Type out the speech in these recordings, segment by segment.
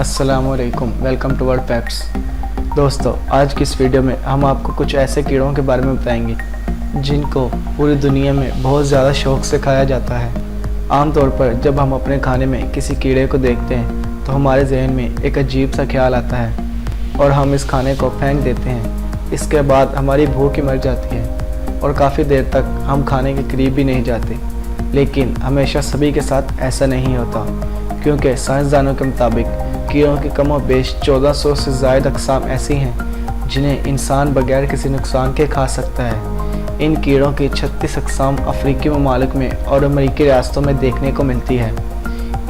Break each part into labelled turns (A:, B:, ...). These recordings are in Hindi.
A: अस्सलामुअलैकुम, वेलकम टू वर्ल्ड फैक्ट्स। दोस्तों, आज की इस वीडियो में हम आपको कुछ ऐसे कीड़ों के बारे में बताएंगे जिनको पूरी दुनिया में बहुत ज़्यादा शौक़ से खाया जाता है। आमतौर पर जब हम अपने खाने में किसी कीड़े को देखते हैं तो हमारे जहन में एक अजीब सा ख्याल आता है और हम इस खाने को फेंक देते हैं। इसके बाद हमारी भूख ही मर जाती है और काफ़ी देर तक हम खाने के करीब भी नहीं जाते। लेकिन हमेशा सभी के साथ ऐसा नहीं होता, क्योंकि साइंसदानों के मुताबिक कीड़ों की कमोबेश 1400 से ज़ायद अक़साम ऐसी हैं जिन्हें इंसान बगैर किसी नुकसान के खा सकता है। इन कीड़ों की 36 अक़साम अफ्रीकी ममालिक में और अमरीकी रियासतों में देखने को मिलती है।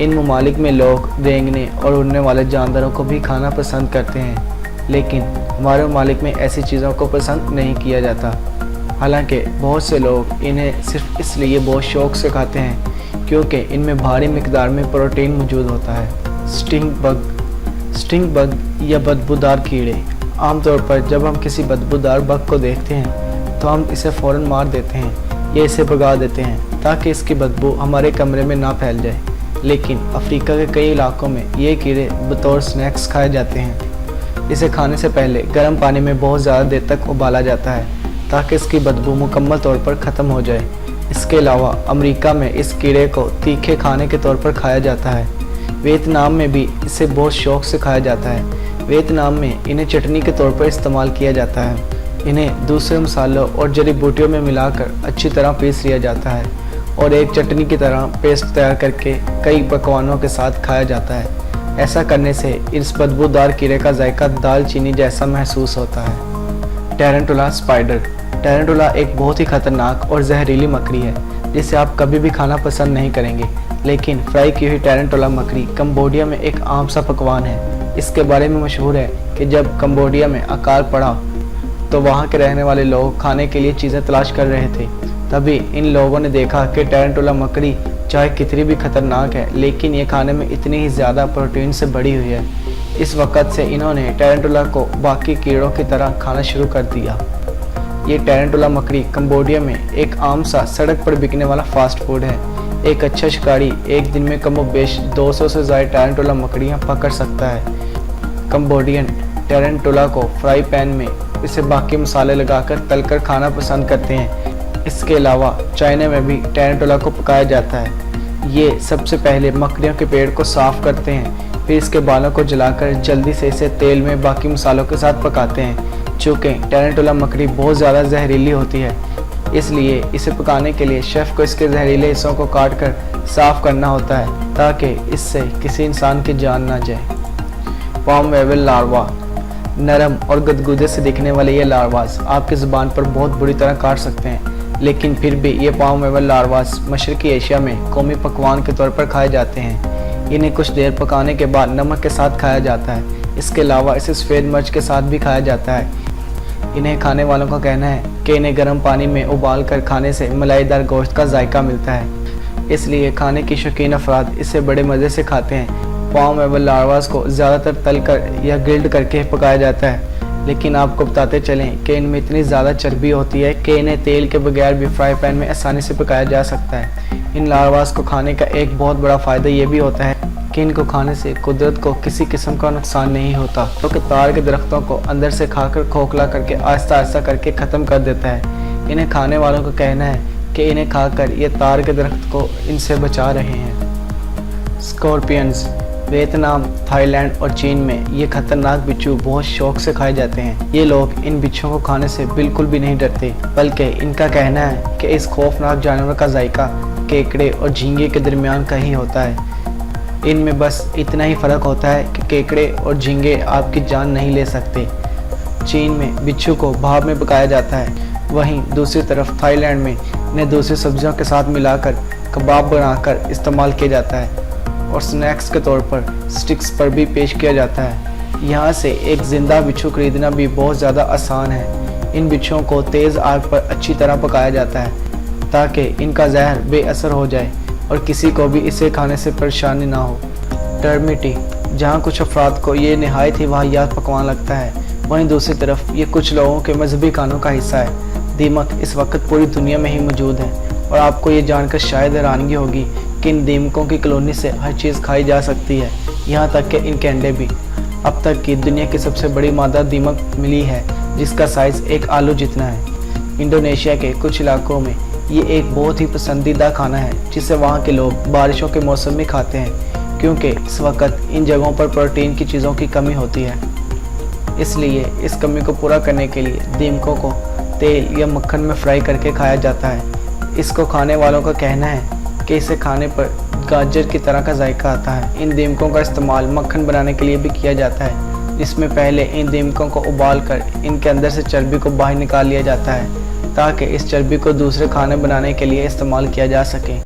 A: इन ममालिक में लोग रेंगने और उड़ने वाले जानवरों को भी खाना पसंद करते हैं, लेकिन हमारे ममालिक में ऐसी चीज़ों को पसंद नहीं किया जाता। हालांकि बहुत से लोग इन्हें सिर्फ इसलिए बहुत शौक़ से खाते हैं क्योंकि इनमें भारी मिकदार में प्रोटीन मौजूद होता है। स्टिंग बग या बदबूदार कीड़े। आमतौर पर जब हम किसी बदबूदार बग को देखते हैं तो हम इसे फ़ौरन मार देते हैं या इसे भगा देते हैं ताकि इसकी बदबू हमारे कमरे में ना फैल जाए। लेकिन अफ्रीका के कई इलाकों में ये कीड़े बतौर स्नैक्स खाए जाते हैं। इसे खाने से पहले गर्म पानी में बहुत ज़्यादा देर तक उबाला जाता है ताकि इसकी बदबू मुकम्मल तौर पर ख़त्म हो जाए। इसके अलावा अमेरिका में इस कीड़े को तीखे खाने के तौर पर खाया जाता है। वियतनाम में भी इसे बहुत शौक़ से खाया जाता है। वियतनाम में इन्हें चटनी के तौर पर इस्तेमाल किया जाता है। इन्हें दूसरे मसालों और जड़ी बूटियों में मिलाकर अच्छी तरह पीस लिया जाता है और एक चटनी की तरह पेस्ट तैयार करके कई पकवानों के साथ खाया जाता है। ऐसा करने से इस बदबूदार कीड़े का जायका दालचीनी जैसा महसूस होता है। टैरेंटुला स्पाइडर। टैरेंटुला एक बहुत ही खतरनाक और जहरीली मकड़ी है जिसे आप कभी भी खाना पसंद नहीं करेंगे, लेकिन फ्राई की हुई टैरेंटुला मकड़ी कंबोडिया में एक आम सा पकवान है। इसके बारे में मशहूर है कि जब कंबोडिया में अकाल पड़ा तो वहाँ के रहने वाले लोग खाने के लिए चीज़ें तलाश कर रहे थे। तभी इन लोगों ने देखा कि टैरेंटुला मकड़ी चाहे कितनी भी खतरनाक है, लेकिन ये खाने में इतनी ही ज़्यादा प्रोटीन से भरी हुई है। इस वक़्त से इन्होंने टैरेंटुला को बाकी कीड़ों की तरह खाना शुरू कर दिया। ये टैरेंटुला मकड़ी कंबोडिया में एक आम सा सड़क पर बिकने वाला फास्ट फूड है। एक अच्छा शिकारी एक दिन में कमोबेश 200 से ज़्यादा टैरेंटुला मकड़ियाँ पकड़ सकता है। कंबोडियन टैरेंटुला को फ्राई पैन में इसे बाकी मसाले लगाकर तलकर खाना पसंद करते हैं। इसके अलावा चाइना में भी टैरेंटुला को पकाया जाता है। ये सबसे पहले मकड़ियों के पेड़ को साफ़ करते हैं, फिर इसके बालों को जलाकर जल्दी से इसे तेल में बाकी मसालों के साथ पकाते हैं। चूँकि टैरेंटुला मकड़ी बहुत ज़्यादा जहरीली होती है, इसलिए इसे पकाने के लिए शेफ़ को इसके जहरीले हिस्सों को काट कर साफ़ करना होता है ताकि इससे किसी इंसान की जान ना जाए। Palm Wavell larva. नरम और गदगुदे से दिखने वाले ये लार्वास आपकी ज़ुबान पर बहुत बुरी तरह काट सकते हैं, लेकिन फिर भी ये पाम वेवल लार्वास मशरक़ी एशिया में कौमी पकवान के तौर पर खाए जाते हैं। इन्हें कुछ देर पकाने के बाद नमक के साथ खाया जाता है। इसके अलावा इसे सफ़ेद मिर्च के साथ भी खाया जाता है। इन्हें खाने वालों का कहना है कि इन्हें गर्म पानी में उबाल कर खाने से मलाईदार गोश्त का जायका मिलता है, इसलिए खाने की शौकीन अफराद इसे बड़े मज़े से खाते हैं। पाम वेवल लार्वास को ज़्यादातर तलकर या ग्रिल्ड करके पकाया जाता है, लेकिन आपको बताते चलें कि इनमें इतनी ज़्यादा चर्बी होती है कि इन्हें तेल के बगैर भी फ्राई पैन में आसानी से पकाया जा सकता है। इन लार्वास को खाने का एक बहुत बड़ा फ़ायदा ये भी होता है कि इनको खाने से कुदरत को किसी किस्म का नुकसान नहीं होता, क्योंकि तार के दरख्तों को अंदर से खाकर खोखला करके आहिस्ता आहिस्ता करके ख़त्म कर देता है। इन्हें खाने वालों का कहना है कि इन्हें खाकर ये तार के दरख्त को इनसे बचा रहे हैं। स्कॉर्पियंस। वियतनाम, थाईलैंड और चीन में ये खतरनाक बिच्छू बहुत शौक से खाए जाते हैं। ये लोग इन बिच्छुओं को खाने से बिल्कुल भी नहीं डरते, बल्कि इनका कहना है कि इस खौफनाक जानवर का जायका केकड़े और झींगे के दरमियान का ही होता है। इनमें बस इतना ही फ़र्क होता है कि केकड़े और झींगे आपकी जान नहीं ले सकते। चीन में बिच्छू को भाप में पकाया जाता है, वहीं दूसरी तरफ थाईलैंड में इन्हें दूसरी सब्जियों के साथ मिलाकर कबाब बनाकर इस्तेमाल किया जाता है और स्नैक्स के तौर पर स्टिक्स पर भी पेश किया जाता है। यहाँ से एक ज़िंदा बिच्छू खरीदना भी बहुत ज़्यादा आसान है। इन बिच्छुओं को तेज़ आग पर अच्छी तरह पकाया जाता है ताकि इनका जहर बेअसर हो जाए और किसी को भी इसे खाने से परेशानी ना हो। टर्मिटी। जहाँ कुछ अफराद को ये नहायत ही वाहियात पकवान लगता है, वहीं दूसरी तरफ ये कुछ लोगों के मजहबी खानों का हिस्सा है। दीमक इस वक्त पूरी दुनिया में ही मौजूद है और आपको ये जानकर शायद हैरानगी होगी कि इन दीमकों की कॉलोनी से हर चीज़ खाई जा सकती है। यहाँ तक कि इनके अंडे भी। अब तक की दुनिया की सबसे बड़ी मादा दीमक मिली है जिसका साइज़ एक आलू जितना है। इंडोनेशिया के कुछ इलाकों में ये एक बहुत ही पसंदीदा खाना है जिसे वहाँ के लोग बारिशों के मौसम में खाते हैं, क्योंकि इस वक्त इन जगहों पर प्रोटीन की चीज़ों की कमी होती है। इसलिए इस कमी को पूरा करने के लिए दीमकों को तेल या मक्खन में फ्राई करके खाया जाता है। इसको खाने वालों का कहना है कि इसे खाने पर गाजर की तरह का जायका आता है। इन दीमकों का इस्तेमाल मक्खन बनाने के लिए भी किया जाता है, जिसमें पहले इन दीमकों को उबाल कर इनके अंदर से चर्बी को बाहर निकाल लिया जाता है ताकि इस चर्बी को दूसरे खाने बनाने के लिए इस्तेमाल किया जा सके।